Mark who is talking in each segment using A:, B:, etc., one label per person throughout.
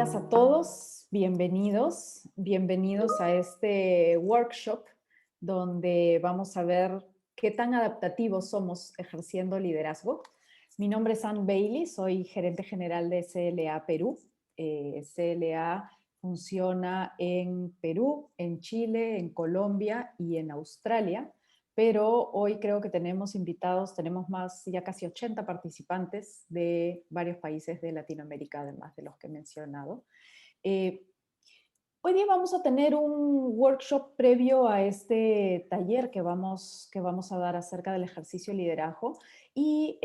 A: días a todos, bienvenidos a este workshop donde vamos a ver qué tan adaptativos somos ejerciendo liderazgo. Mi nombre es Ann Bailey, soy gerente general de CLA Perú. CLA funciona en Perú, en Chile, en Colombia y en Australia, pero hoy creo que tenemos invitados, tenemos más, ya casi 80 participantes de varios países de Latinoamérica, además de los que he mencionado. Hoy día vamos a tener un workshop previo a este taller que vamos a dar acerca del ejercicio de liderazgo y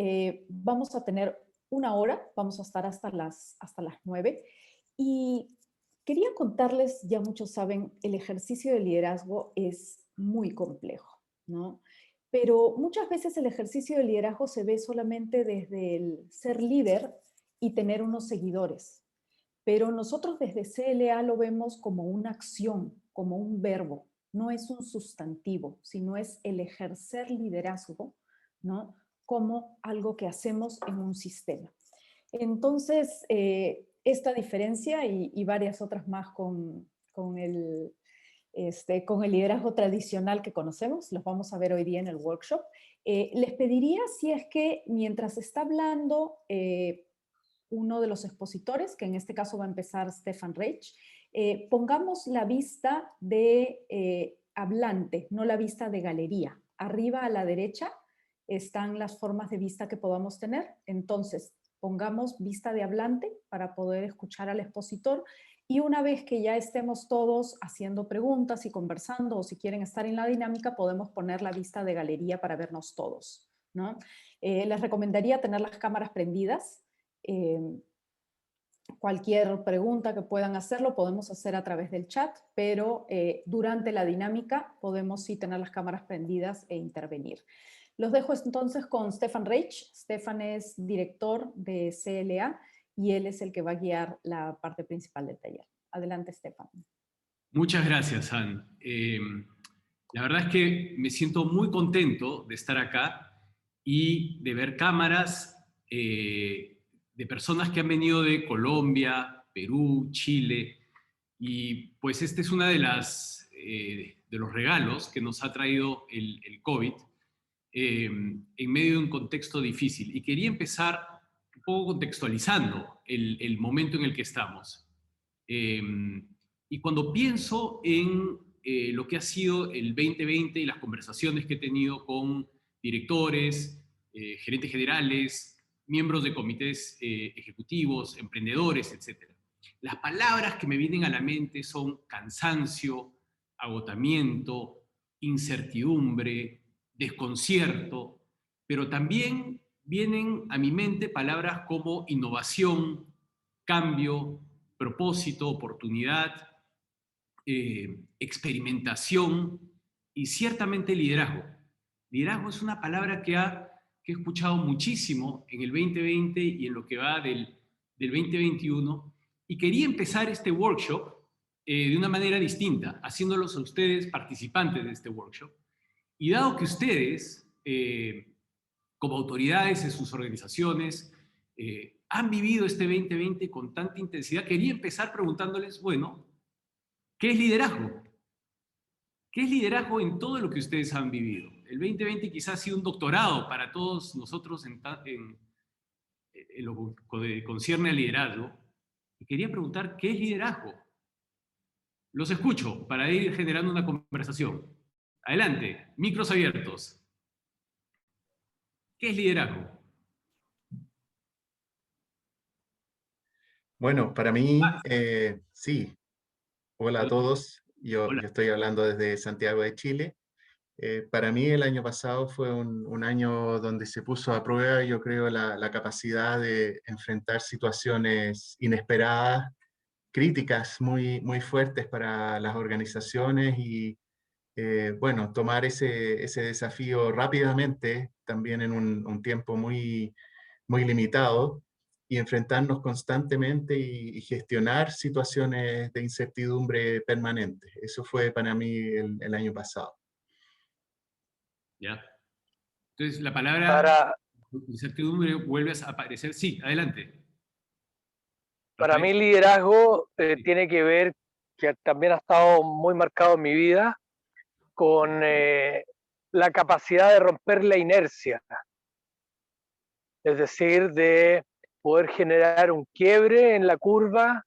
A: vamos a tener una hora, vamos a estar hasta las 9 y quería contarles, ya muchos saben, el ejercicio de liderazgo es muy complejo, ¿no? Pero muchas veces el ejercicio de liderazgo se ve solamente desde el ser líder y tener unos seguidores. Pero nosotros desde CLA lo vemos como una acción, como un verbo. No es un sustantivo, sino es el ejercer liderazgo, ¿no? Como algo que hacemos en un sistema. Entonces, esta diferencia y varias otras más con el liderazgo tradicional que conocemos, los vamos a ver hoy día en el workshop. Les pediría si es que mientras está hablando uno de los expositores, que en este caso va a empezar Stefan Reich, pongamos la vista de hablante, no la vista de galería. Arriba a la derecha están las formas de vista que podamos tener. Entonces, pongamos vista de hablante para poder escuchar al expositor y una vez que ya estemos todos haciendo preguntas y conversando o si quieren estar en la dinámica, podemos poner la vista de galería para vernos todos, ¿no? Les recomendaría tener las cámaras prendidas. Cualquier pregunta que puedan hacerlo podemos hacer a través del chat, pero durante la dinámica podemos sí tener las cámaras prendidas e intervenir. Los dejo entonces con Stefan Reich. Stefan es director de CLA y él es el que va a guiar la parte principal del taller. Adelante, Stefan.
B: Muchas gracias, Ann. La verdad es que me siento muy contento de estar acá y de ver cámaras de personas que han venido de Colombia, Perú, Chile, y pues este es una de los regalos que nos ha traído el COVID en medio de un contexto difícil. Y quería empezar un poco contextualizando el momento en el que estamos. Y cuando pienso en lo que ha sido el 2020 y las conversaciones que he tenido con directores, gerentes generales, miembros de comités ejecutivos, emprendedores, etc. Las palabras que me vienen a la mente son cansancio, agotamiento, incertidumbre, desconcierto, pero también vienen a mi mente palabras como innovación, cambio, propósito, oportunidad, experimentación y ciertamente liderazgo. Liderazgo es una palabra que he escuchado muchísimo en el 2020 y en lo que va del 2021, y quería empezar este workshop de una manera distinta, haciéndolos a ustedes participantes de este workshop. Y dado que ustedes, como autoridades en sus organizaciones, han vivido este 2020 con tanta intensidad, quería empezar preguntándoles, bueno, ¿qué es liderazgo? ¿Qué es liderazgo en todo lo que ustedes han vivido? El 2020 quizás ha sido un doctorado para todos nosotros en lo que concierne al liderazgo. Y quería preguntar, ¿qué es liderazgo? Los escucho para ir generando una conversación. Adelante, micros abiertos. ¿Qué es liderazgo?
C: Bueno, para mí, sí. Hola a
B: Hola.
C: todos. Yo
B: Hola.
C: estoy hablando desde Santiago de Chile. Para mí el año pasado fue un año donde se puso a prueba, yo creo, la capacidad de enfrentar situaciones inesperadas, críticas muy fuertes para las organizaciones y, bueno, tomar ese desafío rápidamente, también en un tiempo muy limitado, y enfrentarnos constantemente y gestionar situaciones de incertidumbre permanente. Eso fue para mí el año pasado.
B: ¿Ya? Entonces, la palabra
D: Para,
B: incertidumbre vuelve a aparecer. Sí, adelante.
D: Para
B: Rafael.
D: mí liderazgo tiene que ver, que también ha estado muy marcado en mi vida, con la capacidad de romper la inercia, es decir, de poder generar un quiebre en la curva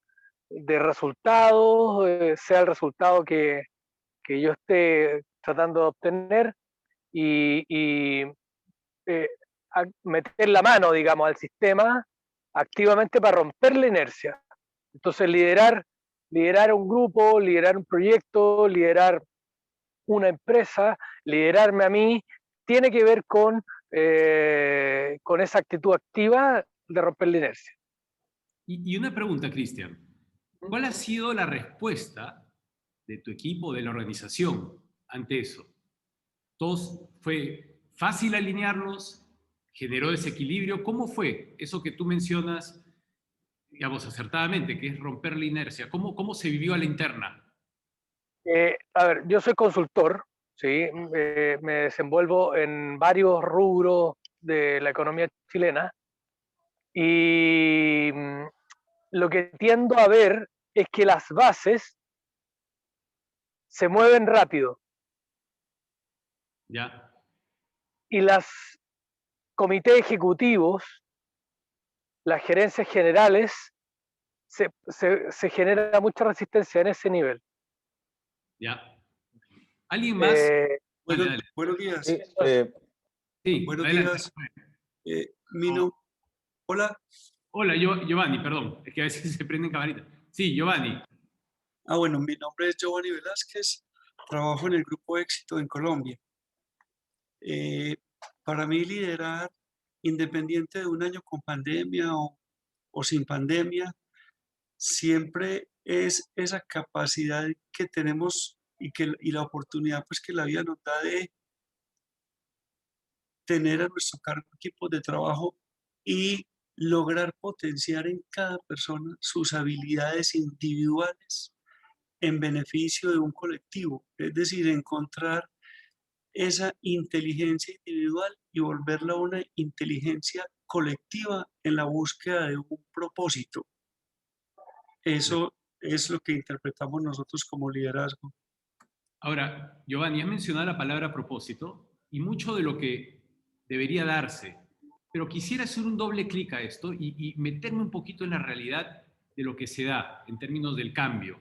D: de resultados, sea el resultado que yo esté tratando de obtener, y eh, meter la mano, digamos, al sistema activamente para romper la inercia. Entonces, liderar un grupo, liderar un proyecto, liderar una empresa, liderarme a mí, tiene que ver con esa actitud activa de romper la inercia.
B: Y una pregunta, Cristian. ¿Cuál ha sido la respuesta de tu equipo, de la organización, ante eso? ¿Todos fue fácil alinearlos? ¿Generó desequilibrio? ¿Cómo fue eso que tú mencionas, digamos, acertadamente, que es romper la inercia? ¿Cómo se vivió a la interna?
D: A ver, yo soy consultor, ¿sí? Me desenvuelvo en varios rubros de la economía chilena y lo que tiendo a ver es que las bases se mueven rápido
B: ¿Ya?
D: y los comités ejecutivos, las gerencias generales, se genera mucha resistencia en ese nivel.
B: ¿Ya? ¿Alguien más?
D: Eh,
B: Dale, dale.
E: Buenos días.
F: Sí,
B: Sí,
E: Buenos
B: adelante.
E: días. Hola.
B: Hola, Giovanni, perdón. Es que a veces se prenden camaritas. Sí, Giovanni.
E: Bueno, mi nombre es Giovanni Velázquez. Trabajo en el Grupo Éxito en Colombia. Para mí liderar, independiente de un año con pandemia o sin pandemia, siempre es esa capacidad que tenemos y la oportunidad pues, que la vida nos da de tener a nuestro cargo equipos de trabajo y lograr potenciar en cada persona sus habilidades individuales en beneficio de un colectivo, es decir, encontrar esa inteligencia individual y volverla una inteligencia colectiva en la búsqueda de un propósito. Eso es lo que interpretamos nosotros como liderazgo.
B: Ahora, Giovanni, has mencionado la palabra propósito y mucho de lo que debería darse, pero quisiera hacer un doble clic a esto y meterme un poquito en la realidad de lo que se da en términos del cambio.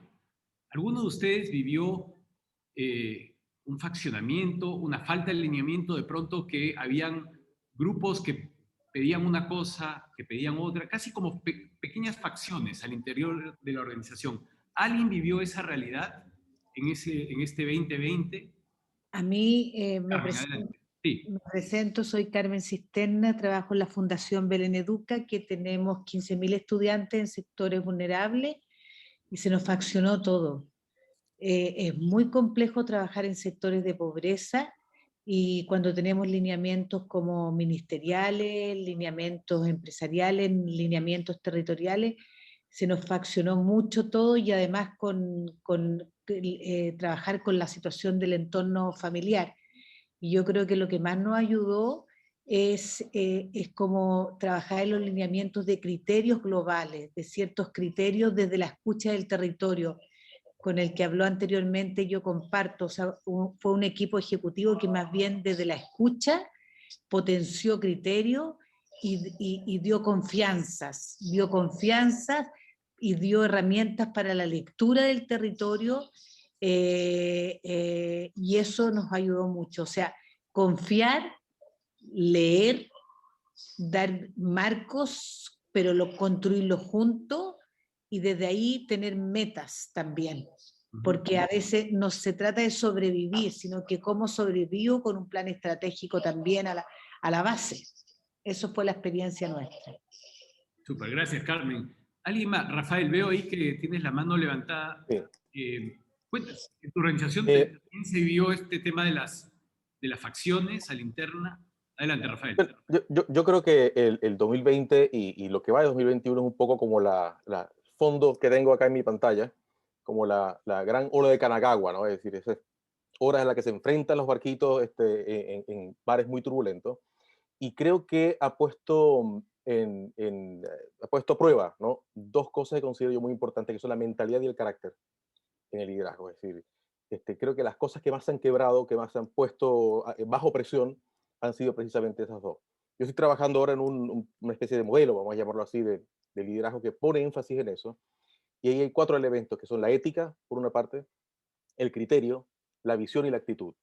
B: ¿Alguno de ustedes vivió un faccionamiento, una falta de alineamiento de pronto que habían grupos que pedían una cosa, que pedían otra, casi como pequeñas facciones al interior de la organización? ¿Alguien vivió esa realidad en este 2020?
G: A mí
B: Carmen, adelante. Sí,
G: me presento, soy Carmen Cisterna, trabajo en la Fundación Belén Educa, que tenemos 15.000 estudiantes en sectores vulnerables y se nos faccionó todo. Es muy complejo trabajar en sectores de pobreza y cuando tenemos lineamientos como ministeriales, lineamientos empresariales, lineamientos territoriales, se nos faccionó mucho todo y además trabajar con la situación del entorno familiar. Y yo creo que lo que más nos ayudó es como trabajar en los lineamientos de criterios globales, de ciertos criterios desde la escucha del territorio, con el que habló anteriormente. Yo comparto, o sea, fue un equipo ejecutivo que más bien desde la escucha potenció criterios y dio confianzas y dio herramientas para la lectura del territorio, y eso nos ayudó mucho. O sea, confiar, leer, dar marcos, pero construirlo juntos y desde ahí tener metas también. Porque a veces no se trata de sobrevivir, sino que cómo sobrevivo con un plan estratégico también a la base. Eso fue la experiencia nuestra.
B: súper, gracias, Carmen. ¿Alguien más? Rafael, veo ahí que tienes la mano levantada.
F: sí.
B: Cuéntanos, ¿en tu organización también se vio este tema de las facciones a la interna? Adelante, Rafael.
F: Yo creo que el 2020 y lo que va de 2021 es un poco como la fondo que tengo acá en mi pantalla, como la gran ola de Kanagawa, ¿no? Es decir, esas horas en las que se enfrentan los barquitos en bares muy turbulentos. Y creo que ha puesto ha puesto a prueba, ¿no? Dos cosas que considero yo muy importantes, que son la mentalidad y el carácter en el liderazgo. Es decir, creo que las cosas que más se han quebrado, que más se han puesto bajo presión, han sido precisamente esas dos. Yo estoy trabajando ahora en una especie de modelo, vamos a llamarlo así, de liderazgo que pone énfasis en eso. Y ahí hay 4 elementos, que son la ética, por una parte, el criterio, la visión y la actitud.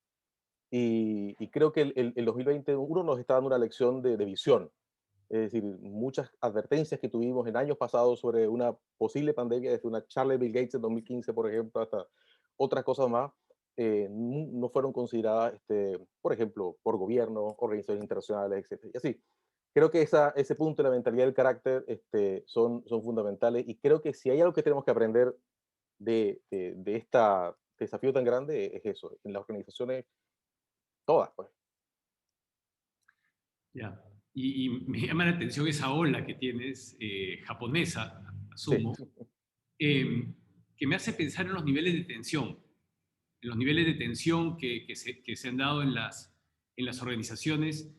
F: Y creo que el 2021 nos está dando una lección de visión. Es decir, muchas advertencias que tuvimos en años pasados sobre una posible pandemia, desde una charla de Bill Gates en 2015, por ejemplo, hasta otras cosas más, no fueron consideradas, por ejemplo, por gobiernos, organizaciones internacionales, etc. Y así, creo que ese punto de la mentalidad y el carácter son fundamentales, y creo que si hay algo que tenemos que aprender de este desafío tan grande, es eso, en las organizaciones todas, pues.
B: Ya. Y me llama la atención esa ola que tienes, japonesa, asumo,
F: Sí.
B: que me hace pensar en los niveles de tensión, en los niveles de tensión que se han dado en las organizaciones.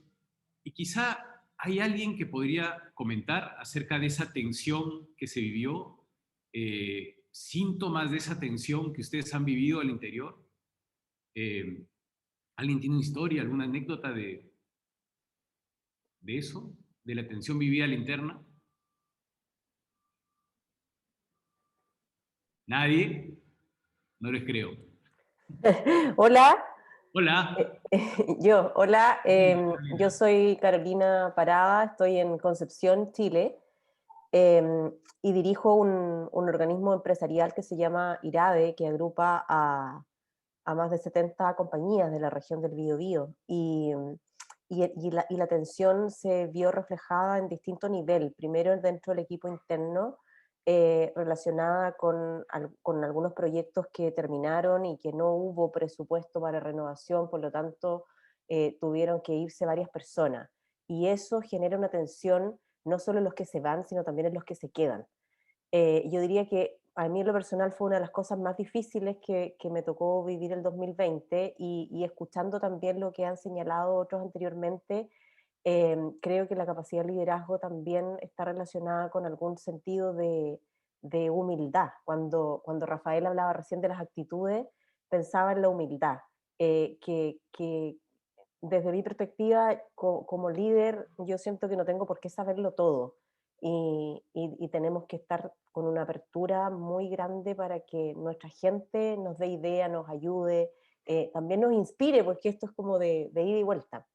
B: Y quizá hay alguien que podría comentar acerca de esa tensión que se vivió, síntomas de esa tensión que ustedes han vivido al interior. ¿Alguien tiene una historia, alguna anécdota de eso, de la tensión vivida a la interna? ¿Nadie? No les creo.
H: Hola,
B: Hola.
H: hola, yo soy Carolina Parada, estoy en Concepción, Chile, y dirijo un organismo empresarial que se llama IRADE, que agrupa a más de 70 compañías de la región del Biobío. Y la tensión se vio reflejada en distintos niveles. Primero dentro del equipo interno, relacionada con algunos proyectos que terminaron y que no hubo presupuesto para renovación, por lo tanto tuvieron que irse varias personas. Y eso genera una tensión no solo en los que se van, sino también en los que se quedan. Yo diría que a mí en lo personal fue una de las cosas más difíciles que me tocó vivir el 2020, y escuchando también lo que han señalado otros anteriormente, creo que la capacidad de liderazgo también está relacionada con algún sentido de humildad. Cuando Rafael hablaba recién de las actitudes, pensaba en la humildad, que desde mi perspectiva como líder, yo siento que no tengo por qué saberlo todo, y tenemos que estar con una apertura muy grande para que nuestra gente nos dé idea, nos ayude, también nos inspire, porque esto es como de ida y vuelta.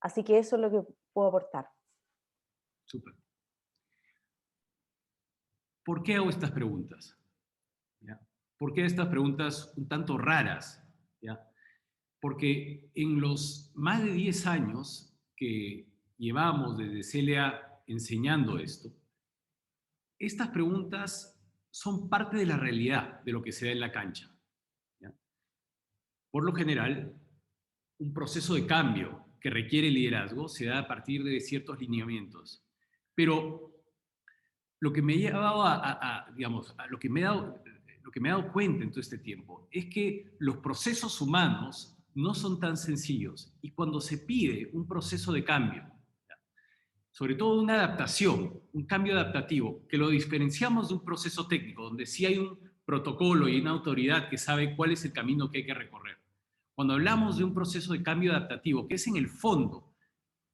H: Así que eso es lo que puedo aportar.
B: Súper. ¿Por qué hago estas preguntas? ¿Ya? ¿Por qué estas preguntas un tanto raras? ¿Ya? Porque en los más de 10 años que llevamos desde CLA enseñando esto, estas preguntas son parte de la realidad de lo que se da en la cancha. ¿Ya? Por lo general, un proceso de cambio que requiere liderazgo se da a partir de ciertos lineamientos. Pero lo que me ha llevado digamos, a lo que me he dado cuenta en todo este tiempo es que los procesos humanos no son tan sencillos, y cuando se pide un proceso de cambio, sobre todo una adaptación, un cambio adaptativo, que lo diferenciamos de un proceso técnico, donde sí hay un protocolo y una autoridad que sabe cuál es el camino que hay que recorrer. Cuando hablamos de un proceso de cambio adaptativo, que es en el fondo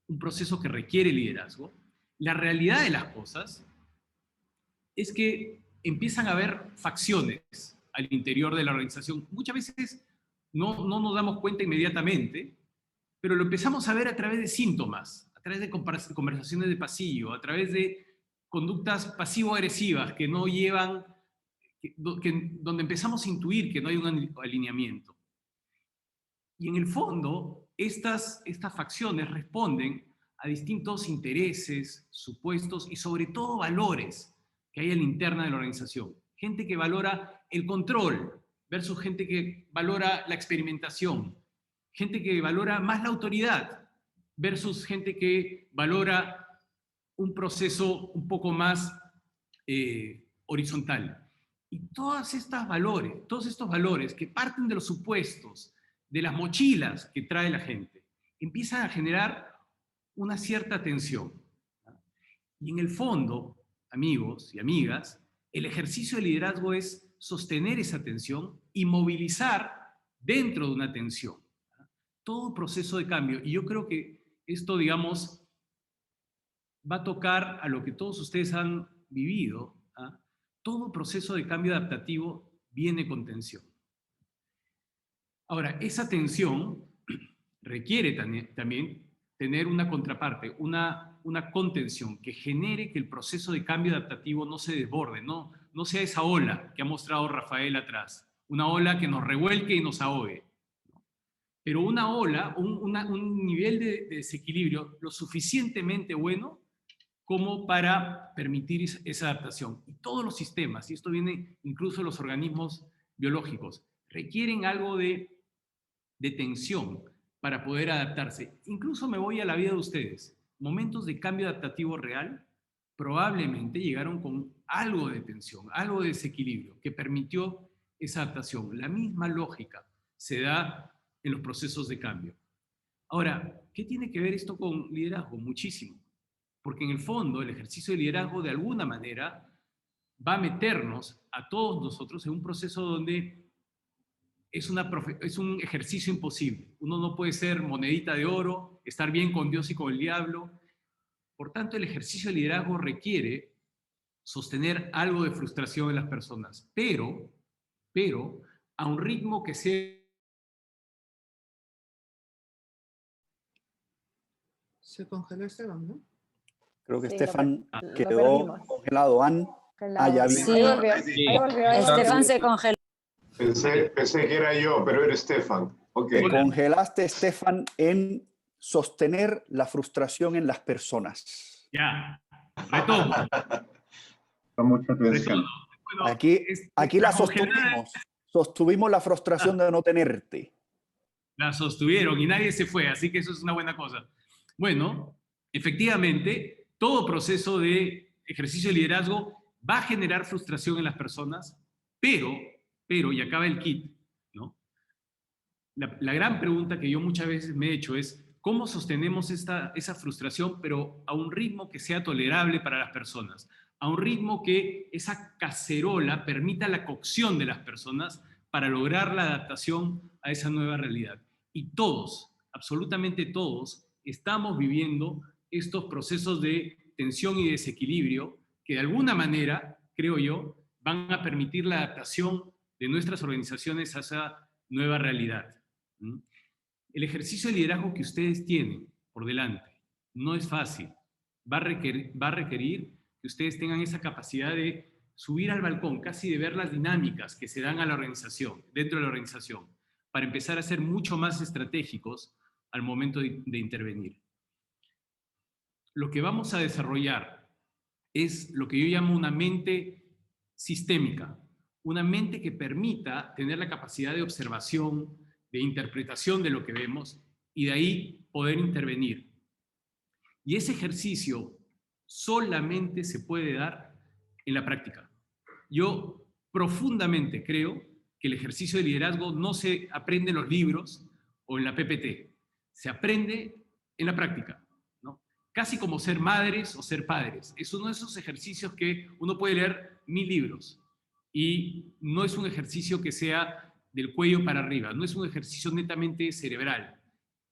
B: un proceso que requiere liderazgo, la realidad de las cosas es que empiezan a haber facciones al interior de la organización. Muchas veces no nos damos cuenta inmediatamente, pero lo empezamos a ver a través de síntomas, a través de conversaciones de pasillo, a través de conductas pasivo-agresivas que no llevan, donde empezamos a intuir que no hay un alineamiento. Y en el fondo, estas facciones responden a distintos intereses, supuestos y sobre todo valores que hay en la interna de la organización. Gente que valora el control versus gente que valora la experimentación. Gente que valora más la autoridad versus gente que valora un proceso un poco más horizontal. Y todos estos valores que parten de los supuestos, de las mochilas que trae la gente, empiezan a generar una cierta tensión. Y en el fondo, amigos y amigas, el ejercicio de liderazgo es sostener esa tensión y movilizar dentro de una tensión todo proceso de cambio. Y yo creo que esto, digamos, va a tocar a lo que todos ustedes han vivido. ¿Ah? Todo proceso de cambio adaptativo viene con tensión. Ahora, esa tensión requiere también tener una contraparte, una contención que genere que el proceso de cambio adaptativo no se desborde, no sea esa ola que ha mostrado Rafael atrás, una ola que nos revuelque y nos ahogue. Pero una ola, un nivel de desequilibrio lo suficientemente bueno como para permitir esa adaptación. Y todos los sistemas, y esto viene incluso de los organismos biológicos, requieren algo de tensión para poder adaptarse. Incluso me voy a la vida de ustedes. Momentos de cambio adaptativo real probablemente llegaron con algo de tensión, algo de desequilibrio que permitió esa adaptación. La misma lógica se da en los procesos de cambio. Ahora, ¿qué tiene que ver esto con liderazgo? Muchísimo. Porque en el fondo el ejercicio de liderazgo de alguna manera va a meternos a todos nosotros en un proceso donde es un ejercicio imposible. Uno no puede ser monedita de oro, estar bien con Dios y con el diablo. Por tanto, el ejercicio de liderazgo requiere sostener algo de frustración en las personas, pero a un ritmo que sea...
I: Se congeló Esteban, ¿no?
J: Creo que
H: Sí,
J: Estefan
H: lo
J: quedó
H: perdimos.
J: congelado. Ann, ya vi.
H: Sí, ahí volvió.
K: Estefan se congeló.
L: Pensé que era yo, pero era Estefan. Okay.
J: Te congelaste, Estefan, en sostener la frustración en las personas.
B: Ya, retomo.
L: Con mucha atención.
B: Bueno,
J: aquí la sostuvimos. Sostuvimos la frustración de no tenerte.
B: La sostuvieron y nadie se fue, así que eso es una buena cosa. Bueno, efectivamente, todo proceso de ejercicio de liderazgo va a generar frustración en las personas, pero, y acaba el kit, ¿no? La gran pregunta que yo muchas veces me he hecho es, ¿cómo sostenemos esa frustración, pero a un ritmo que sea tolerable para las personas? A un ritmo que esa cacerola permita la cocción de las personas para lograr la adaptación a esa nueva realidad. Y todos, absolutamente todos, estamos viviendo estos procesos de tensión y desequilibrio que de alguna manera, creo yo, van a permitir la adaptación de nuestras organizaciones a esa nueva realidad. El ejercicio de liderazgo que ustedes tienen por delante no es fácil. Va a requerir que ustedes tengan esa capacidad de subir al balcón, casi de ver las dinámicas que se dan a la organización, dentro de la organización, para empezar a ser mucho más estratégicos al momento de intervenir. Lo que vamos a desarrollar es lo que yo llamo una mente sistémica, una mente que permita tener la capacidad de observación, de interpretación de lo que vemos y de ahí poder intervenir. Y ese ejercicio solamente se puede dar en la práctica. Yo profundamente creo que el ejercicio de liderazgo no se aprende en los libros o en la PPT, se aprende en la práctica, ¿no? Casi como ser madres o ser padres. Es uno de esos ejercicios que uno puede leer 1000 libros y no es un ejercicio que sea del cuello para arriba, no es un ejercicio netamente cerebral.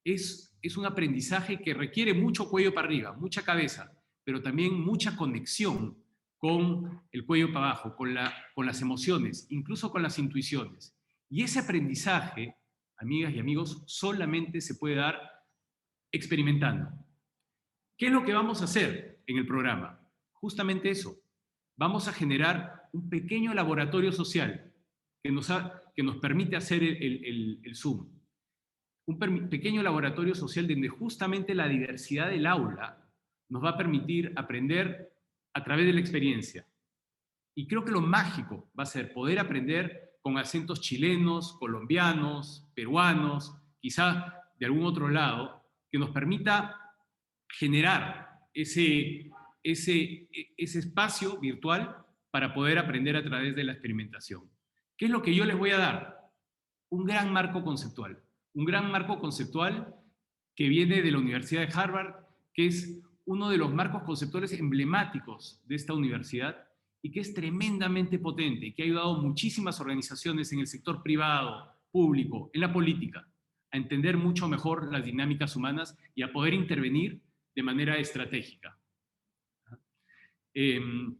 B: Es un aprendizaje que requiere mucho cuello para arriba, mucha cabeza, pero también mucha conexión con el cuello para abajo, con las emociones, incluso con las intuiciones. Y ese aprendizaje, amigas y amigos, solamente se puede dar experimentando. ¿Qué es lo que vamos a hacer en el programa? Justamente eso. Vamos a generar un pequeño laboratorio social que nos permite hacer el Zoom. Un pequeño laboratorio social donde justamente la diversidad del aula nos va a permitir aprender a través de la experiencia. Y creo que lo mágico va a ser poder aprender con acentos chilenos, colombianos, peruanos, quizá de algún otro lado, que nos permita generar ese espacio virtual para poder aprender a través de la experimentación. ¿Qué es lo que yo les voy a dar? Un gran marco conceptual. Un gran marco conceptual que viene de la Universidad de Harvard, que es uno de los marcos conceptuales emblemáticos de esta universidad y que es tremendamente potente y que ha ayudado a muchísimas organizaciones en el sector privado, público, en la política, a entender mucho mejor las dinámicas humanas y a poder intervenir de manera estratégica. El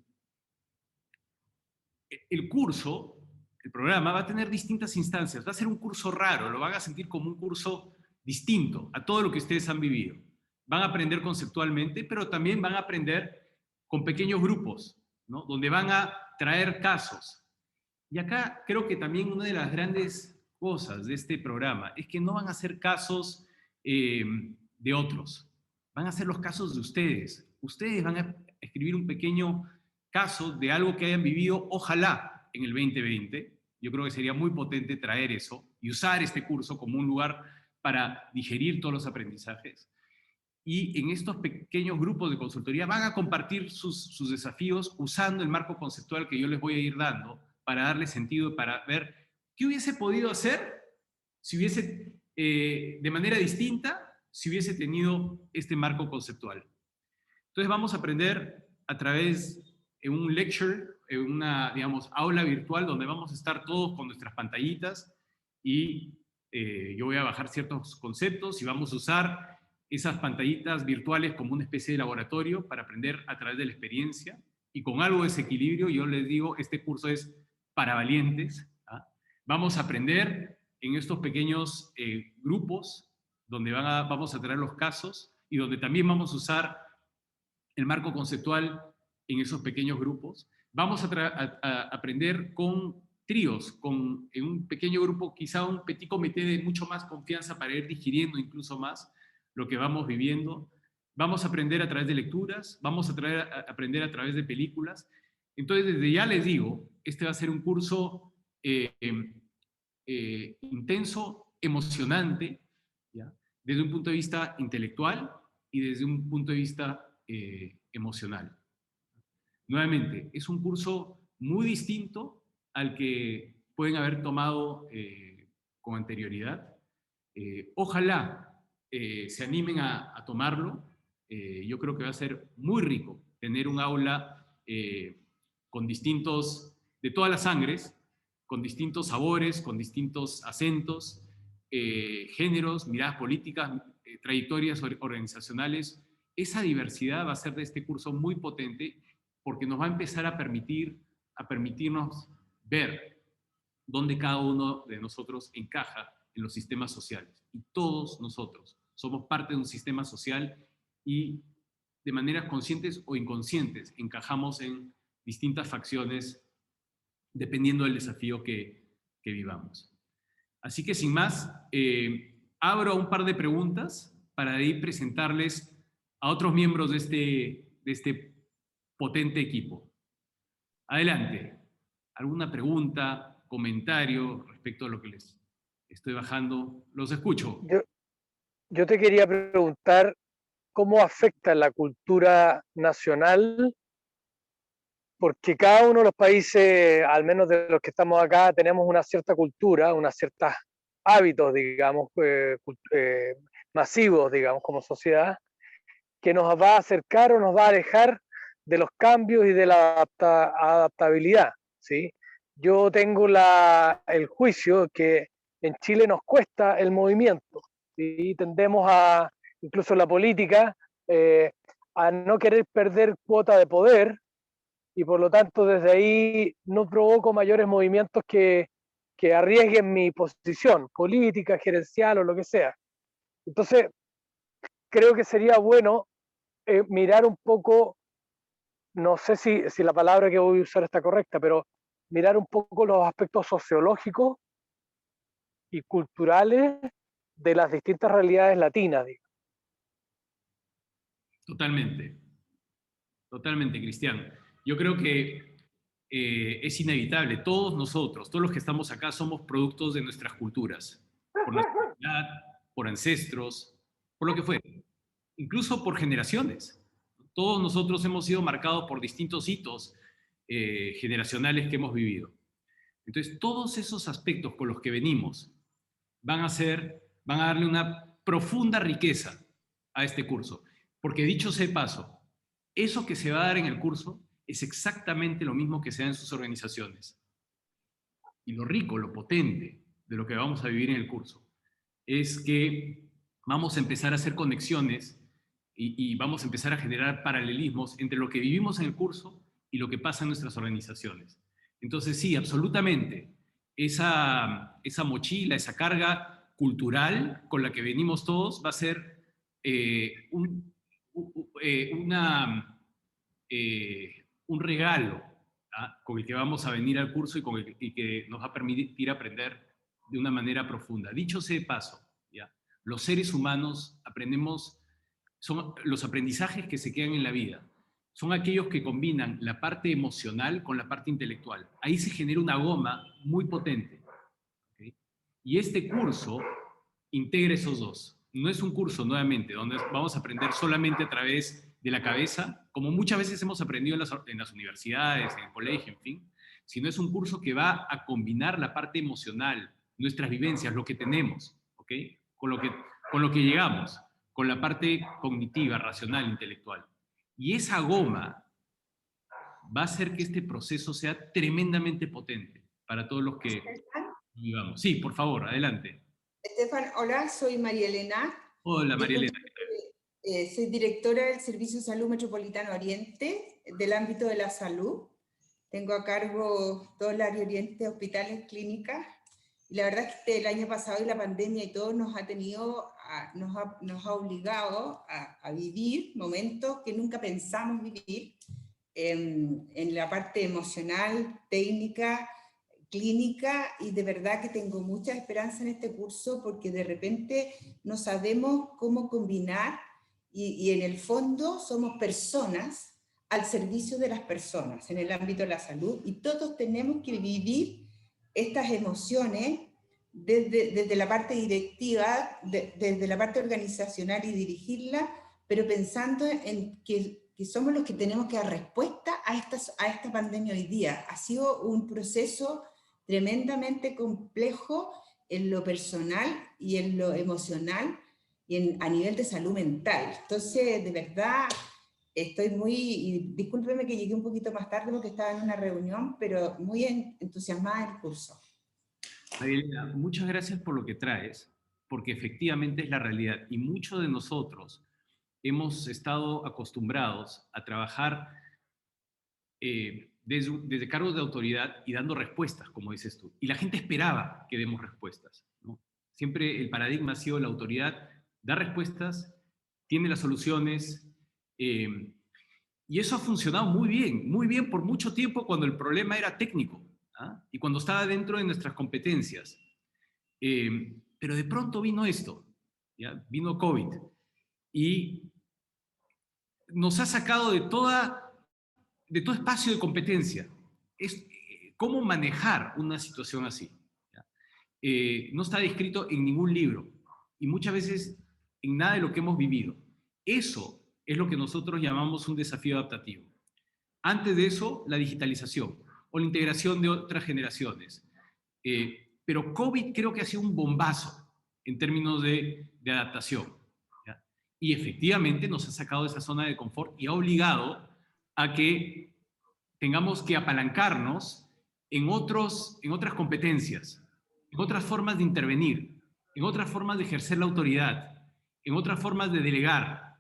B: curso, el programa, va a tener distintas instancias. Va a ser un curso raro, lo van a sentir como un curso distinto a todo lo que ustedes han vivido. Van a aprender conceptualmente, pero también van a aprender con pequeños grupos, ¿no? Donde van a traer casos. Y acá creo que también una de las grandes cosas de este programa es que no van a ser casos de otros, van a ser los casos de ustedes. Ustedes van a escribir un pequeño caso de algo que hayan vivido, ojalá, en el 2020. Yo creo que sería muy potente traer eso y usar este curso como un lugar para digerir todos los aprendizajes. Y en estos pequeños grupos de consultoría van a compartir sus desafíos usando el marco conceptual que yo les voy a ir dando para darle sentido, para ver qué hubiese podido hacer si hubiese, de manera distinta, si hubiese tenido este marco conceptual. Entonces vamos a aprender a través de un lecture, en una, digamos, aula virtual donde vamos a estar todos con nuestras pantallitas y yo voy a bajar ciertos conceptos y vamos a usar esas pantallitas virtuales como una especie de laboratorio para aprender a través de la experiencia y con algo de desequilibrio. Yo les digo, este curso es para valientes. ¿Ah? Vamos a aprender en estos pequeños grupos donde vamos a traer los casos y donde también vamos a usar el marco conceptual en esos pequeños grupos. Vamos a aprender con tríos, en un pequeño grupo, quizá un petit comité de mucho más confianza para ir digiriendo incluso más lo que vamos viviendo. Vamos a aprender a través de lecturas, vamos a aprender a través de películas. Entonces, desde ya les digo, este va a ser un curso intenso, emocionante, ¿ya? Desde un punto de vista intelectual y desde un punto de vista emocional. Nuevamente, es un curso muy distinto al que pueden haber tomado con anterioridad. Ojalá se animen a tomarlo. Yo creo que va a ser muy rico tener un aula con distintos, de todas las sangres, con distintos sabores, con distintos acentos, géneros, miradas políticas, trayectorias organizacionales. Esa diversidad va a ser de este curso muy potente porque nos va a empezar a permitirnos ver dónde cada uno de nosotros encaja en los sistemas sociales. Y todos nosotros somos parte de un sistema social y de maneras conscientes o inconscientes encajamos en distintas facciones dependiendo del desafío que vivamos. Así que sin más, abro un par de preguntas para ir presentarles a otros miembros de este potente equipo. Adelante. ¿Alguna pregunta, comentario respecto a lo que les estoy bajando? Los escucho.
D: Yo te quería preguntar cómo afecta la cultura nacional, porque cada uno de los países, al menos de los que estamos acá, tenemos una cierta cultura, unos ciertos hábitos, digamos, masivos, digamos, como sociedad, que nos va a acercar o nos va a alejar de los cambios y de la adaptabilidad, ¿sí? Yo tengo el juicio que en Chile nos cuesta el movimiento, ¿sí? Tendemos a, incluso en la política, a no querer perder cuota de poder y por lo tanto desde ahí no provoco mayores movimientos que arriesguen mi posición política, gerencial o lo que sea. Entonces, creo que sería bueno mirar un poco, no sé si la palabra que voy a usar está correcta, pero mirar un poco los aspectos sociológicos y culturales de las distintas realidades latinas. Digamos.
B: Totalmente. Totalmente, Cristian. Yo creo que es inevitable. Todos nosotros, todos los que estamos acá, somos productos de nuestras culturas. Por nuestra edad, por ancestros, por lo que fue. Incluso por generaciones. Todos nosotros hemos sido marcados por distintos hitos generacionales que hemos vivido. Entonces, todos esos aspectos con los que venimos van a darle una profunda riqueza a este curso. Porque dicho sea de paso, eso que se va a dar en el curso es exactamente lo mismo que se da en sus organizaciones. Y lo rico, lo potente de lo que vamos a vivir en el curso es que vamos a empezar a hacer conexiones y vamos a empezar a generar paralelismos entre lo que vivimos en el curso y lo que pasa en nuestras organizaciones. Entonces sí, absolutamente, esa mochila, esa carga cultural con la que venimos todos va a ser un regalo, ¿ah?, con el que vamos a venir al curso y que nos va a permitir aprender de una manera profunda. Dicho sea de paso, ¿ya?, los seres humanos aprendemos, son los aprendizajes que se quedan en la vida, son aquellos que combinan la parte emocional con la parte intelectual. Ahí se genera una goma muy potente, ¿okay? Y este curso integra esos dos. No es un curso, nuevamente, donde vamos a aprender solamente a través de la cabeza, como muchas veces hemos aprendido en las universidades, en el colegio, en fin, sino es un curso que va a combinar la parte emocional, nuestras vivencias, lo que tenemos, ¿ok?, con lo que llegamos, con la parte cognitiva, racional, intelectual. Y esa goma va a hacer que este proceso sea tremendamente potente para todos los que vivamos. Sí, por favor, adelante.
K: Estefan, hola, soy María Elena.
B: Hola, María Elena.
K: Soy directora del Servicio de Salud Metropolitano Oriente, del ámbito de la salud. Tengo a cargo todo el área Oriente, hospitales, clínicas. Y la verdad es que el año pasado y la pandemia y todo nos ha obligado a vivir momentos que nunca pensamos vivir en la parte emocional, técnica, clínica, y de verdad que tengo mucha esperanza en este curso porque de repente no sabemos cómo combinar y en el fondo somos personas al servicio de las personas en el ámbito de la salud, y todos tenemos que vivir estas emociones desde la parte directiva, desde la parte organizacional y dirigirla, pero pensando en que somos los que tenemos que dar respuesta a esta pandemia hoy día. Ha sido un proceso tremendamente complejo en lo personal y en lo emocional y a nivel de salud mental. Entonces, de verdad, estoy y discúlpeme que llegué un poquito más tarde porque estaba en una reunión, pero muy entusiasmada del curso.
B: Marielena, muchas gracias por lo que traes, porque efectivamente es la realidad, y muchos de nosotros hemos estado acostumbrados a trabajar desde cargos de autoridad y dando respuestas, como dices tú, y la gente esperaba que demos respuestas, ¿no? Siempre el paradigma ha sido la autoridad da respuestas, tiene las soluciones, y eso ha funcionado muy bien por mucho tiempo cuando el problema era técnico, ¿ah?, y cuando estaba dentro de nuestras competencias. Pero de pronto vino esto, ¿ya?, vino COVID, y nos ha sacado de todo espacio de competencia. Es cómo manejar una situación así, ¿ya? No está descrito en ningún libro, y muchas veces en nada de lo que hemos vivido. Eso es lo que nosotros llamamos un desafío adaptativo. Antes de eso, la digitalización o la integración de otras generaciones. Pero COVID creo que ha sido un bombazo en términos de adaptación, ¿ya? Y efectivamente nos ha sacado de esa zona de confort y ha obligado a que tengamos que apalancarnos en otras competencias, en otras formas de intervenir, en otras formas de ejercer la autoridad, en otras formas de delegar.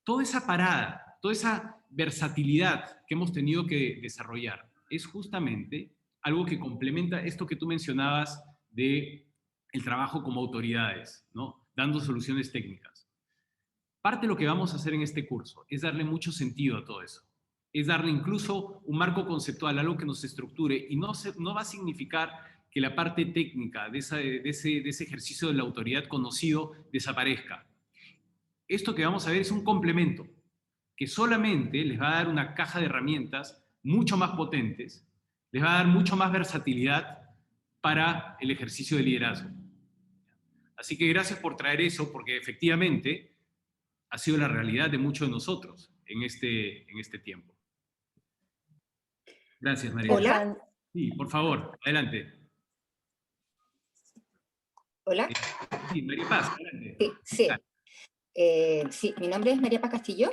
B: Toda esa parada, toda esa versatilidad que hemos tenido que desarrollar es justamente algo que complementa esto que tú mencionabas de el trabajo como autoridades, ¿no?, dando soluciones técnicas. Parte de lo que vamos a hacer en este curso es darle mucho sentido a todo eso. Es darle incluso un marco conceptual, algo que nos estructure, y no va a significar que la parte técnica de ese ejercicio de la autoridad conocido desaparezca. Esto que vamos a ver es un complemento que solamente les va a dar una caja de herramientas mucho más potentes, les va a dar mucho más versatilidad para el ejercicio de liderazgo. Así que gracias por traer eso, porque efectivamente ha sido la realidad de muchos de nosotros en este tiempo. Gracias, María.
K: Hola.
B: Sí, por favor, adelante.
K: Hola.
B: Sí, María Paz, adelante.
K: Sí.
M: Sí, mi nombre es María Paz Castillo.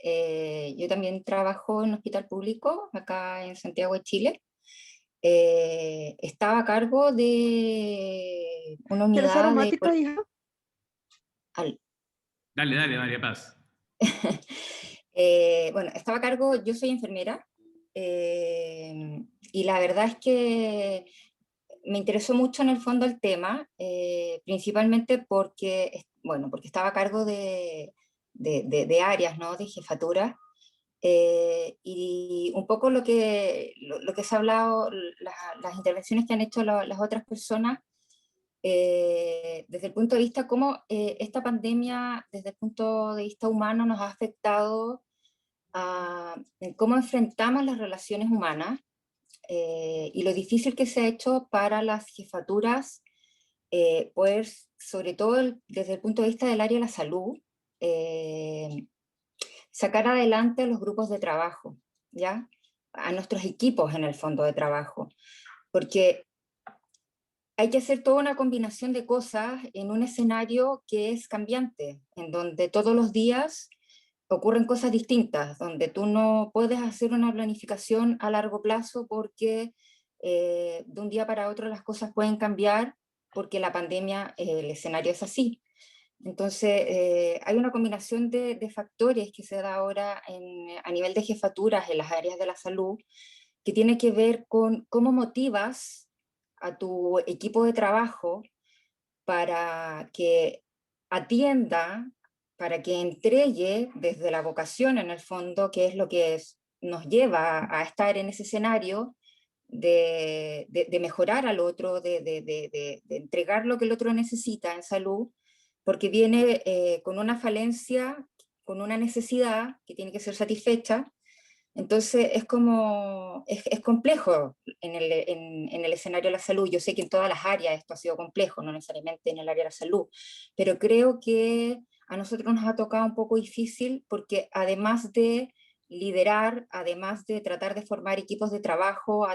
M: Yo también trabajo en un hospital público acá en Santiago de Chile. Estaba a cargo de una
I: ¿Quieres
M: unidad de...
I: aromática, hija?
B: Dale, dale, María Paz.
M: Bueno, estaba a cargo, yo soy enfermera, y la verdad es que me interesó mucho en el fondo el tema, principalmente porque, bueno, porque estaba a cargo de áreas, ¿no? De jefatura, y un poco lo que se ha hablado, las intervenciones que han hecho las otras personas, desde el punto de vista cómo esta pandemia, desde el punto de vista humano, nos ha afectado en cómo enfrentamos las relaciones humanas, y lo difícil que se ha hecho para las jefaturas poder, sobre todo desde el punto de vista del área de la salud, sacar adelante a los grupos de trabajo, ¿ya? A nuestros equipos en el fondo de trabajo, porque hay que hacer toda una combinación de cosas en un escenario que es cambiante, en donde todos los días ocurren cosas distintas, donde tú no puedes hacer una planificación a largo plazo porque de un día para otro las cosas pueden cambiar porque la pandemia, el escenario es así. Entonces, hay una combinación de factores que se da ahora a nivel de jefaturas en las áreas de la salud, que tiene que ver con cómo motivas a tu equipo de trabajo para que atienda, para que entregue desde la vocación en el fondo, que es lo que nos lleva a estar en ese escenario de mejorar al otro, de entregar lo que el otro necesita en salud, porque viene con una falencia, con una necesidad que tiene que ser satisfecha. Entonces es como, es complejo en el escenario de la salud. Yo sé que en todas las áreas esto ha sido complejo, no necesariamente en el área de la salud, pero creo que a nosotros nos ha tocado un poco difícil porque además de liderar, además de tratar de formar equipos de trabajo,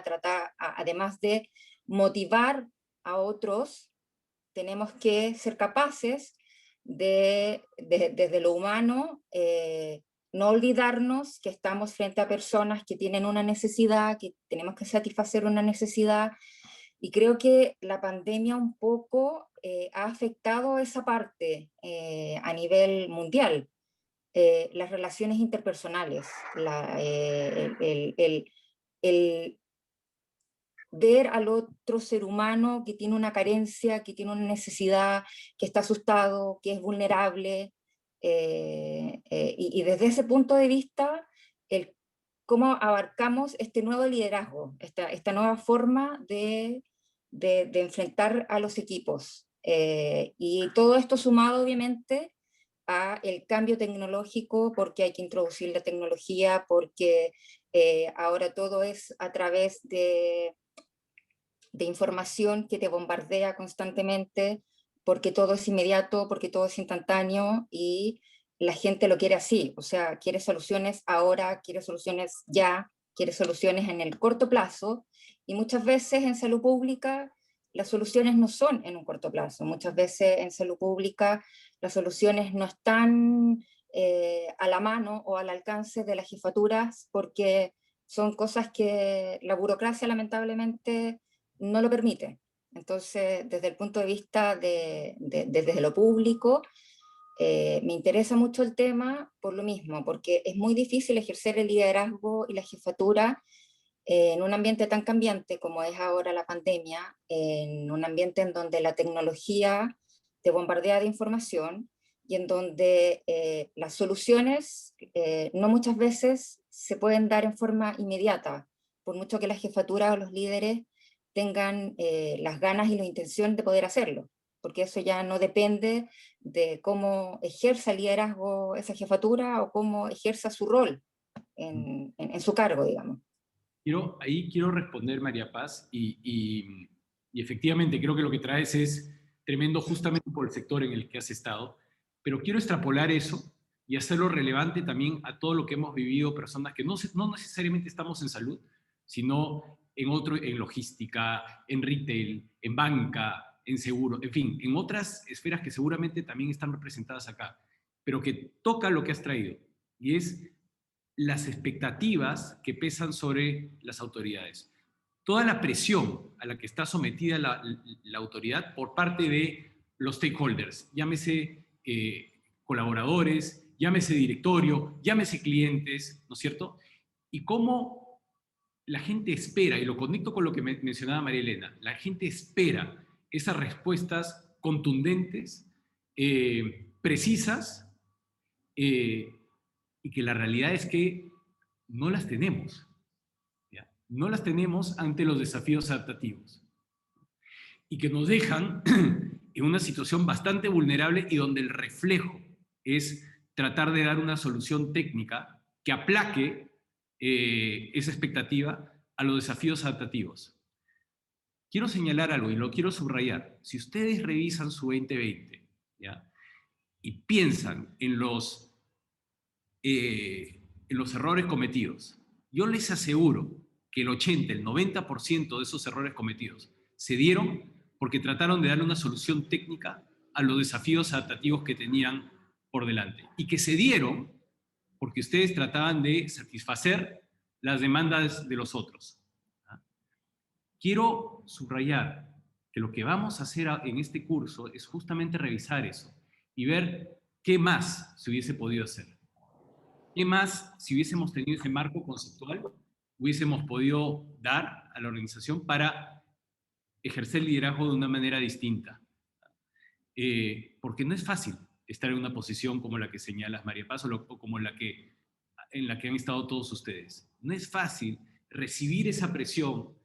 M: además de motivar a otros, tenemos que ser capaces desde lo humano, no olvidarnos que estamos frente a personas que tienen una necesidad, que tenemos que satisfacer una necesidad, y creo que la pandemia un poco ha afectado esa parte a nivel mundial. Las relaciones interpersonales, el ver al otro ser humano que tiene una carencia, que tiene una necesidad, que está asustado, que es vulnerable, y desde ese punto de vista, cómo abarcamos este nuevo liderazgo, esta nueva forma de enfrentar a los equipos. Y todo esto sumado, obviamente, a el cambio tecnológico, porque hay que introducir la tecnología, porque ahora todo es a través de información que te bombardea constantemente, porque todo es inmediato, porque todo es instantáneo, y la gente lo quiere así, o sea, quiere soluciones ahora, quiere soluciones ya, quiere soluciones en el corto plazo, y muchas veces en salud pública las soluciones no son en un corto plazo, muchas veces en salud pública las soluciones no están a la mano o al alcance de las jefaturas, porque son cosas que la burocracia lamentablemente no lo permite. Entonces, desde el punto de vista desde lo público, me interesa mucho el tema por lo mismo, porque es muy difícil ejercer el liderazgo y la jefatura en un ambiente tan cambiante como es ahora la pandemia, en un ambiente en donde la tecnología te bombardea de información y en donde las soluciones no muchas veces se pueden dar en forma inmediata, por mucho que la jefatura o los líderes tengan las ganas y la intención de poder hacerlo, porque eso ya no depende de cómo ejerza el liderazgo esa jefatura o cómo ejerza su rol en su cargo, digamos.
B: Ahí quiero responder, María Paz, y efectivamente creo que lo que traes es tremendo justamente por el sector en el que has estado, pero quiero extrapolar eso y hacerlo relevante también a todo lo que hemos vivido personas que no necesariamente estamos en salud, sino en logística, en retail, en banca, en seguro, en fin, en otras esferas que seguramente también están representadas acá. pero que toca lo que has traído, y es las expectativas que pesan sobre las autoridades. Toda la presión a la que está sometida la autoridad por parte de los stakeholders, llámese colaboradores, llámese directorio, llámese clientes, ¿no es cierto? Y cómo la gente espera, y lo conecto con lo que mencionaba María Elena, la gente espera esas respuestas contundentes, precisas, y que la realidad es que no las tenemos. ¿Ya? No las tenemos ante los desafíos adaptativos. Y que nos dejan en una situación bastante vulnerable y donde el reflejo es tratar de dar una solución técnica que aplaque esa expectativa a los desafíos adaptativos. Quiero señalar algo y lo quiero subrayar. Si ustedes revisan su 2020, ¿ya?, y piensan en los errores cometidos, yo les aseguro que el 80, el 90% de esos errores cometidos se dieron porque trataron de darle una solución técnica a los desafíos adaptativos que tenían por delante, y que se dieron porque ustedes trataban de satisfacer las demandas de los otros. ¿Ah? Quiero subrayar que lo que vamos a hacer en este curso es justamente revisar eso y ver qué más se hubiese podido hacer. ¿Qué más, si hubiésemos tenido ese marco conceptual, hubiésemos podido dar a la organización para ejercer liderazgo de una manera distinta? Porque no es fácil estar en una posición como la que señalas, María Paz, o como en la que han estado todos ustedes. No es fácil recibir esa presión,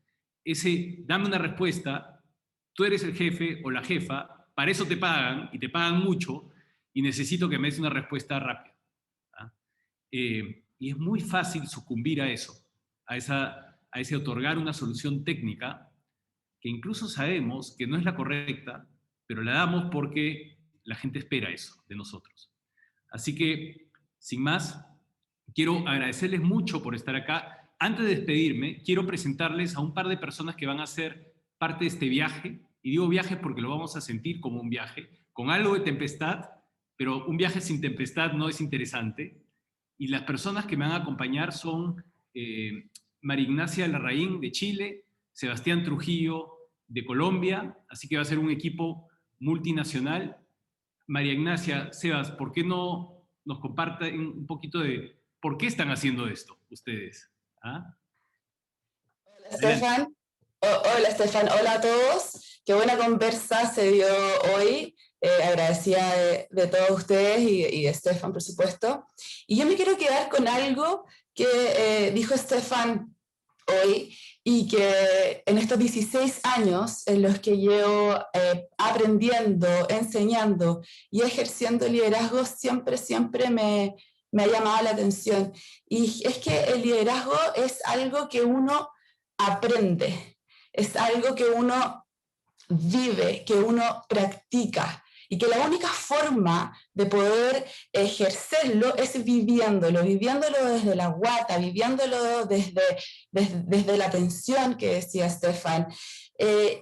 B: dame una respuesta, tú eres el jefe o la jefa, para eso te pagan, y te pagan mucho, y necesito que me des una respuesta rápida. Y es muy fácil sucumbir a eso, a ese otorgar una solución técnica, que incluso sabemos que no es la correcta, pero la damos porque la gente espera eso de nosotros. Así que, sin más, quiero agradecerles mucho por estar acá. Antes de despedirme, quiero presentarles a un par de personas que van a ser parte de este viaje, y digo viaje porque lo vamos a sentir como un viaje, con algo de tempestad, pero un viaje sin tempestad no es interesante. Y las personas que me van a acompañar son María Ignacia Larraín de Chile, Sebastián Trujillo de Colombia, así que va a ser un equipo multinacional. María Ignacia, Sebas, ¿por qué no nos comparten un poquito de por qué están haciendo esto ustedes? ¿Ah?
N: Hola, Estefan. Hola, Estefan. Hola a todos. Qué buena conversa se dio hoy. Agradecida de todos ustedes y de Estefan, por supuesto. Y yo me quiero quedar con algo que dijo Estefan hoy, y que en estos 16 años en los que llevo aprendiendo, enseñando y ejerciendo liderazgo, siempre me ha llamado la atención. Y es que el liderazgo es algo que uno aprende, es algo que uno vive, que uno practica, y que la única forma de poder ejercerlo es viviéndolo desde la guata, viviéndolo desde la atención que decía Estefan.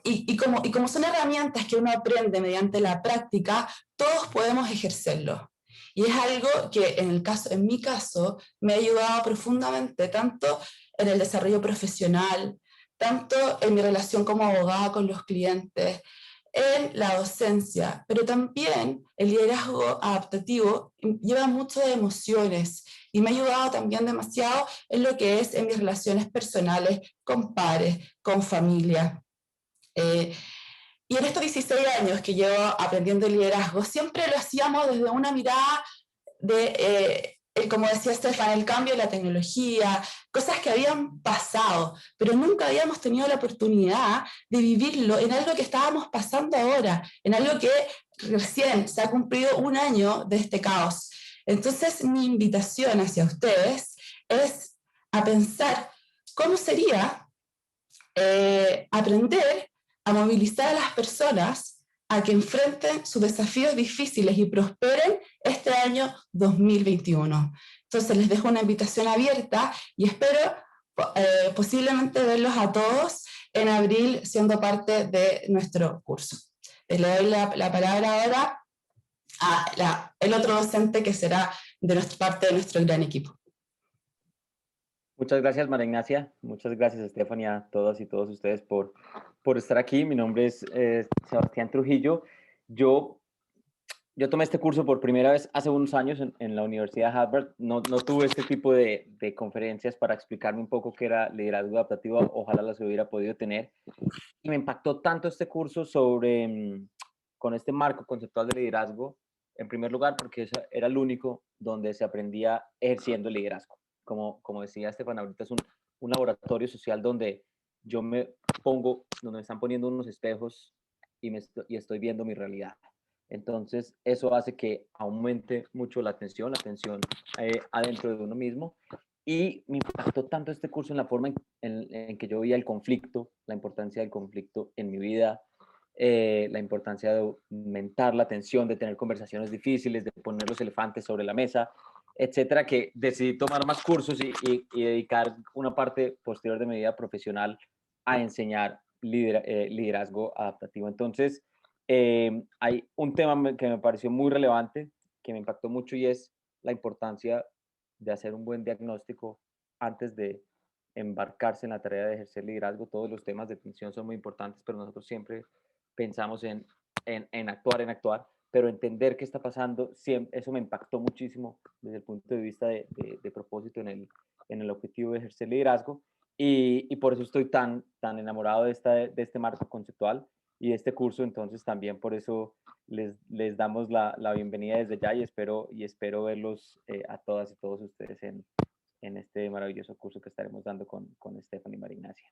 N: Y como son herramientas que uno aprende mediante la práctica, todos podemos ejercerlo. Y es algo que en mi caso me ha ayudado profundamente, tanto en el desarrollo profesional, tanto en mi relación como abogada con los clientes, en la docencia, pero también el liderazgo adaptativo lleva mucho de emociones, y me ha ayudado también demasiado en lo que es en mis relaciones personales con pares, con familia. Y en estos 16 años que llevo aprendiendo el liderazgo, siempre lo hacíamos desde una mirada de, como decía Estefan, el cambio de la tecnología, cosas que habían pasado, pero nunca habíamos tenido la oportunidad de vivirlo en algo que estábamos pasando ahora, en algo que recién se ha cumplido un año de este caos. Entonces, mi invitación hacia ustedes es a pensar cómo sería aprender a movilizar a las personas a que enfrenten sus desafíos difíciles y prosperen este año 2021. Entonces les dejo una invitación abierta y espero posiblemente verlos a todos en abril siendo parte de nuestro curso. Les doy la palabra ahora a el otro docente que será de nuestra parte de nuestro gran equipo.
O: Muchas gracias, María Ignacia. Muchas gracias, Estefanía, a todas y todos ustedes por estar aquí. Mi nombre es Sebastián Trujillo. Yo tomé este curso por primera vez hace unos años en la Universidad de Harvard. No tuve este tipo de conferencias para explicarme un poco qué era liderazgo adaptativo. Ojalá las hubiera podido tener. Y me impactó tanto este curso con este marco conceptual de liderazgo, en primer lugar, porque era el único donde se aprendía ejerciendo el liderazgo. Como decía Estefan, ahorita es un laboratorio social donde yo donde me están poniendo unos espejos y estoy viendo mi realidad. Entonces, eso hace que aumente mucho la atención adentro de uno mismo. Y me impactó tanto este curso en la forma en que yo veía el conflicto, la importancia del conflicto en mi vida, la importancia de aumentar la atención, de tener conversaciones difíciles, de poner los elefantes sobre la mesa, etcétera, que decidí tomar más cursos y dedicar una parte posterior de mi vida profesional a enseñar liderazgo adaptativo. Entonces, hay un tema que me pareció muy relevante, que me impactó mucho, y es la importancia de hacer un buen diagnóstico antes de embarcarse en la tarea de ejercer liderazgo. Todos los temas de atención son muy importantes, pero nosotros siempre pensamos en actuar, pero entender qué está pasando, eso me impactó muchísimo desde el punto de vista de propósito en el objetivo de ejercer liderazgo, y por eso estoy tan enamorado de este marco conceptual y de este curso. Entonces también por eso les damos la bienvenida desde ya, y espero verlos a todas y todos ustedes en este maravilloso curso que estaremos dando con Estefan y María Ignacia.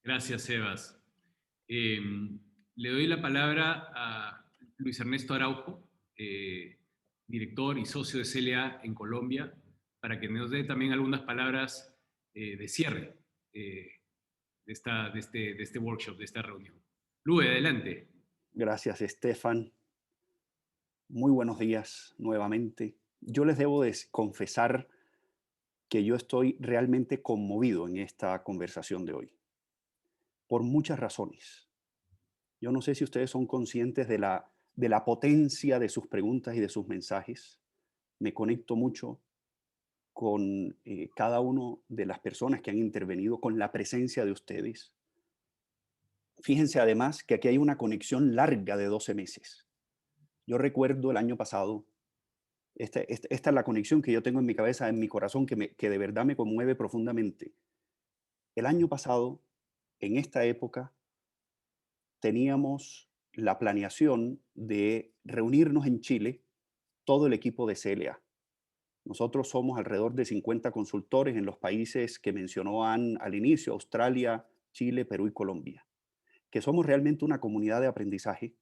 B: Gracias, Sebas. Le doy la palabra a Luis Ernesto Araujo, director y socio de CLA en Colombia, para que nos dé también algunas palabras de cierre de este workshop, de esta reunión. Luis, adelante.
J: Gracias, Estefan. Muy buenos días nuevamente. Yo les debo confesar que yo estoy realmente conmovido en esta conversación de hoy, por muchas razones. Yo no sé si ustedes son conscientes de la potencia de sus preguntas y de sus mensajes. Me conecto mucho con cada una de las personas que han intervenido, con la presencia de ustedes. Fíjense además que aquí hay una conexión larga de 12 meses. Yo recuerdo el año pasado, esta es la conexión que yo tengo en mi cabeza, en mi corazón, que de verdad me conmueve profundamente. El año pasado, en esta época, teníamos la planeación de reunirnos en Chile, todo el equipo de CLA. Nosotros somos alrededor de 50 consultores en los países que mencionó Ann al inicio: Australia, Chile, Perú y Colombia, que somos realmente una comunidad de aprendizaje.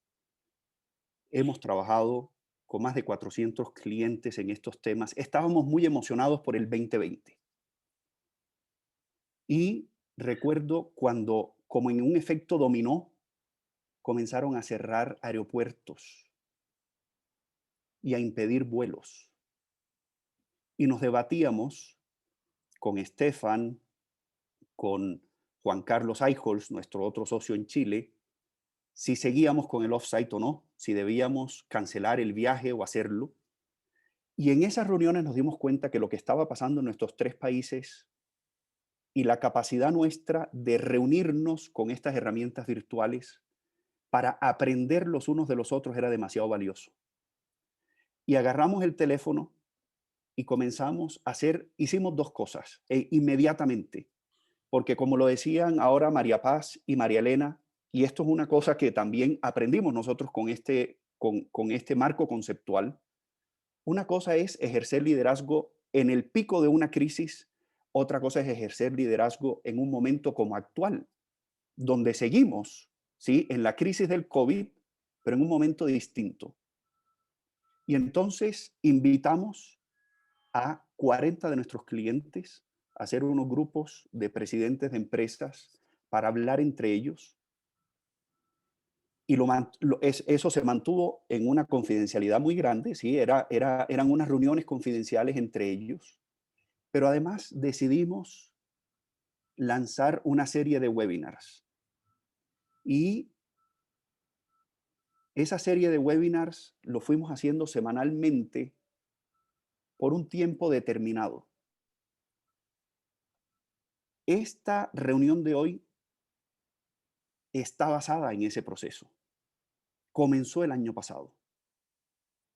J: Hemos trabajado con más de 400 clientes en estos temas. Estábamos muy emocionados por el 2020. Y recuerdo cuando, como en un efecto dominó, comenzaron a cerrar aeropuertos y a impedir vuelos. Y nos debatíamos con Estefan, con Juan Carlos Eichholz, nuestro otro socio en Chile, si seguíamos con el off-site o no, si debíamos cancelar el viaje o hacerlo. Y en esas reuniones nos dimos cuenta que lo que estaba pasando en nuestros 3 países y la capacidad nuestra de reunirnos con estas herramientas virtuales para aprender los unos de los otros era demasiado valioso. Y agarramos el teléfono y comenzamos a hicimos 2 cosas inmediatamente, porque como lo decían ahora María Paz y María Elena, y esto es una cosa que también aprendimos nosotros con este marco conceptual, una cosa es ejercer liderazgo en el pico de una crisis, otra cosa es ejercer liderazgo en un momento como actual, donde seguimos, ¿sí?, en la crisis del COVID, pero en un momento distinto. Y entonces invitamos a 40 de nuestros clientes a hacer unos grupos de presidentes de empresas para hablar entre ellos. Y eso se mantuvo en una confidencialidad muy grande, ¿sí? Eran unas reuniones confidenciales entre ellos. Pero además decidimos lanzar una serie de webinars. Y Esa serie de webinars lo fuimos haciendo semanalmente por un tiempo determinado. Esta reunión de hoy está basada en ese proceso. Comenzó el año pasado.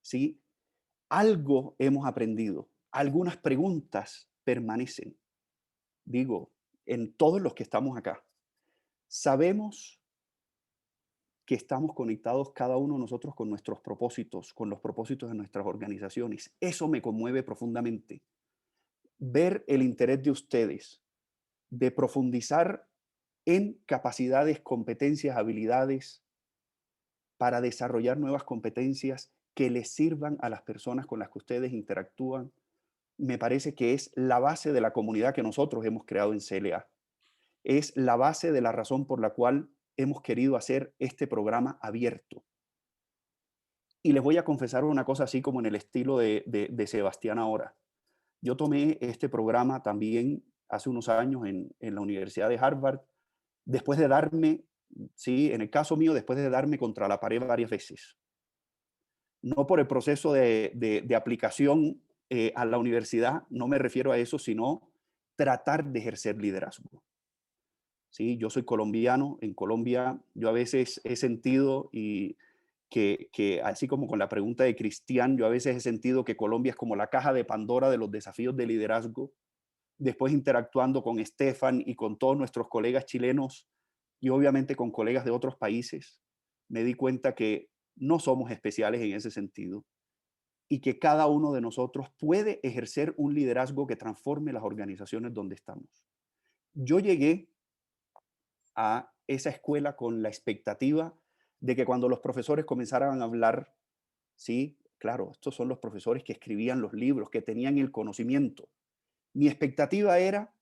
J: ¿Sí? Algo hemos aprendido. Algunas preguntas permanecen. Digo, en todos los que estamos acá. Sabemos que estamos conectados cada uno de nosotros con nuestros propósitos, con los propósitos de nuestras organizaciones. Eso me conmueve profundamente. Ver el interés de ustedes de profundizar en capacidades, competencias, habilidades para desarrollar nuevas competencias que les sirvan a las personas con las que ustedes interactúan, me parece que es la base de la comunidad que nosotros hemos creado en CLA. Es la base de la razón por la cual hemos querido hacer este programa abierto. Y les voy a confesar una cosa así como en el estilo de Sebastián ahora. Yo tomé este programa también hace unos años en la Universidad de Harvard, después de darme, sí, en el caso mío, después de darme contra la pared varias veces. No por el proceso de aplicación a la universidad, no me refiero a eso, sino tratar de ejercer liderazgo. Sí, yo soy colombiano, en Colombia yo a veces he sentido que así como con la pregunta de Cristian, yo a veces he sentido que Colombia es como la caja de Pandora de los desafíos de liderazgo. Después interactuando con Estefan y con todos nuestros colegas chilenos y obviamente con colegas de otros países, me di cuenta que no somos especiales en ese sentido y que cada uno de nosotros puede ejercer un liderazgo que transforme las organizaciones donde estamos. Yo llegué a esa escuela con la expectativa de que cuando los profesores comenzaran a hablar, sí, claro, estos son los profesores que escribían los libros, que tenían el conocimiento. Mi expectativa era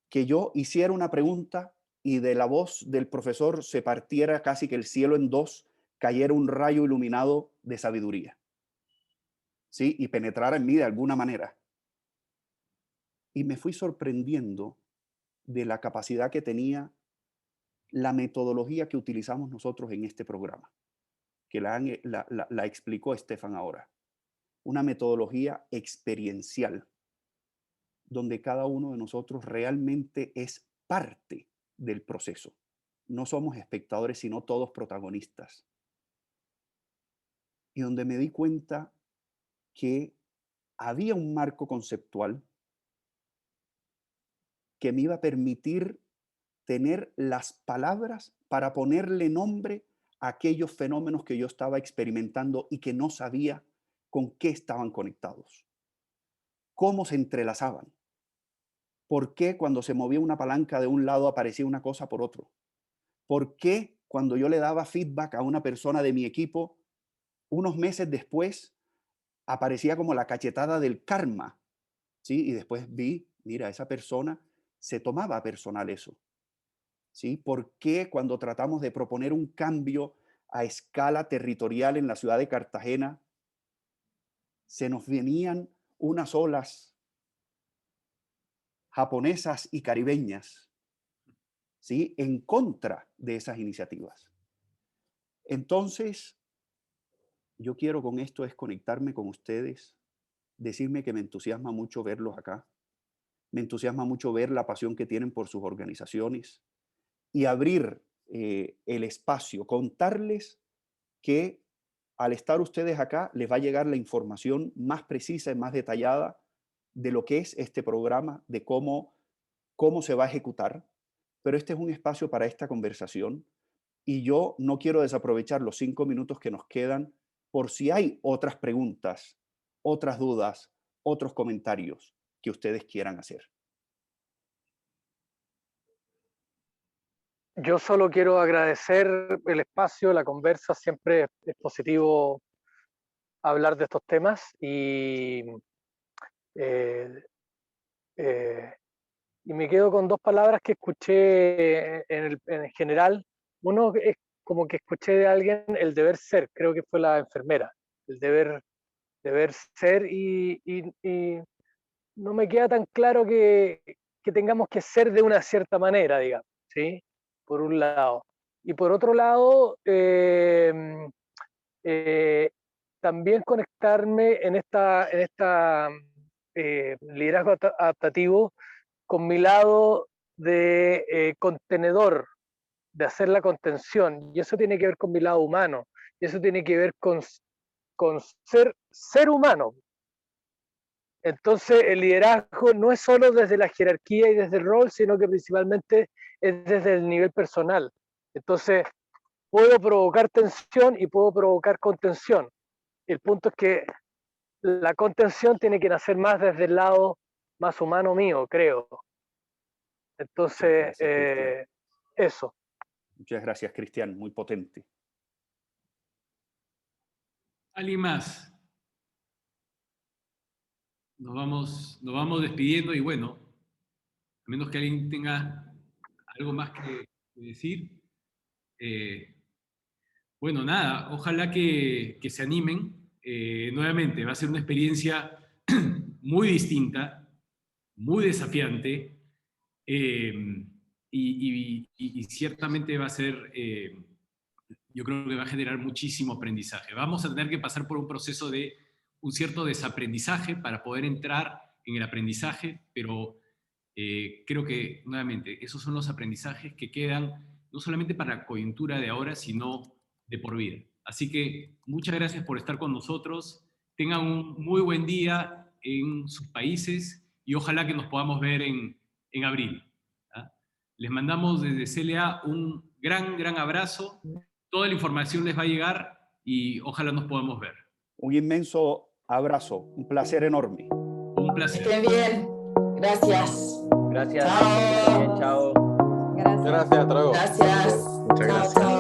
J: que yo hiciera una pregunta y de la voz del profesor se partiera casi que el cielo en dos, cayera un rayo iluminado de sabiduría, ¿sí? Y penetrara en mí de alguna manera. Y me fui sorprendiendo de la capacidad que tenía la metodología que utilizamos nosotros en este programa, que la explicó Estefan ahora. Una metodología experiencial, donde cada uno de nosotros realmente es parte del proceso. No somos espectadores, sino todos protagonistas. Y donde me di cuenta que había un marco conceptual que me iba a permitir tener las palabras para ponerle nombre a aquellos fenómenos que yo estaba experimentando y que no sabía con qué estaban conectados, cómo se entrelazaban. ¿Por qué cuando se movía una palanca de un lado aparecía una cosa por otro? ¿Por qué cuando yo le daba feedback a una persona de mi equipo, unos meses después aparecía como la cachetada del karma? ¿Sí? Y después vi, mira, esa persona se tomaba personal eso. ¿Sí? ¿Por qué cuando tratamos de proponer un cambio a escala territorial en la ciudad de Cartagena, se nos venían unas olas japonesas y caribeñas, ¿sí? En contra de esas iniciativas? Entonces, yo quiero con esto es conectarme con ustedes, decirme que me entusiasma mucho verlos acá, me entusiasma mucho ver la pasión que tienen por sus organizaciones y abrir el espacio, contarles que al estar ustedes acá les va a llegar la información más precisa y más detallada de lo que es este programa, de cómo se va a ejecutar, pero este es un espacio para esta conversación y yo no quiero desaprovechar los 5 minutos que nos quedan por si hay otras preguntas, otras dudas, otros comentarios que ustedes quieran hacer.
D: Yo solo quiero agradecer el espacio, la conversa, siempre es positivo hablar de estos temas y me quedo con dos palabras que escuché en general. Uno es como que escuché de alguien el deber ser, creo que fue la enfermera, el deber ser y no me queda tan claro que tengamos que ser de una cierta manera, digamos, ¿sí? Por un lado. Y por otro lado, también conectarme en esta liderazgo adaptativo con mi lado de contenedor, de hacer la contención, y eso tiene que ver con mi lado humano, y eso tiene que ver con ser humano. Entonces el liderazgo no es solo desde la jerarquía y desde el rol, sino que principalmente es desde el nivel personal. Entonces puedo provocar tensión y puedo provocar contención. El punto es que la contención tiene que nacer más desde el lado más humano mío, creo. Entonces, eso.
J: Muchas gracias, Cristian, muy potente.
B: ¿Alguien más? Nos vamos despidiendo y bueno, a menos que alguien tenga algo más que decir. Bueno, nada, ojalá que se animen. Nuevamente, va a ser una experiencia muy distinta, muy desafiante, y ciertamente va a ser, yo creo que va a generar muchísimo aprendizaje. Vamos a tener que pasar por un proceso de un cierto desaprendizaje para poder entrar en el aprendizaje, pero creo que, nuevamente, esos son los aprendizajes que quedan no solamente para la coyuntura de ahora, sino de por vida. Así que muchas gracias por estar con nosotros. Tengan un muy buen día en sus países y ojalá que nos podamos ver en abril. ¿Ah? Les mandamos desde CLA un gran abrazo. Toda la información les va a llegar y ojalá nos podamos ver.
J: Un inmenso abrazo, un placer enorme.
B: Un placer.
N: Estén bien. Gracias.
O: Gracias.
N: Chao.
O: Chao.
H: Gracias.
F: Gracias, hasta luego.
N: Gracias.
C: Muchas
N: Chao,
C: gracias.
N: chao.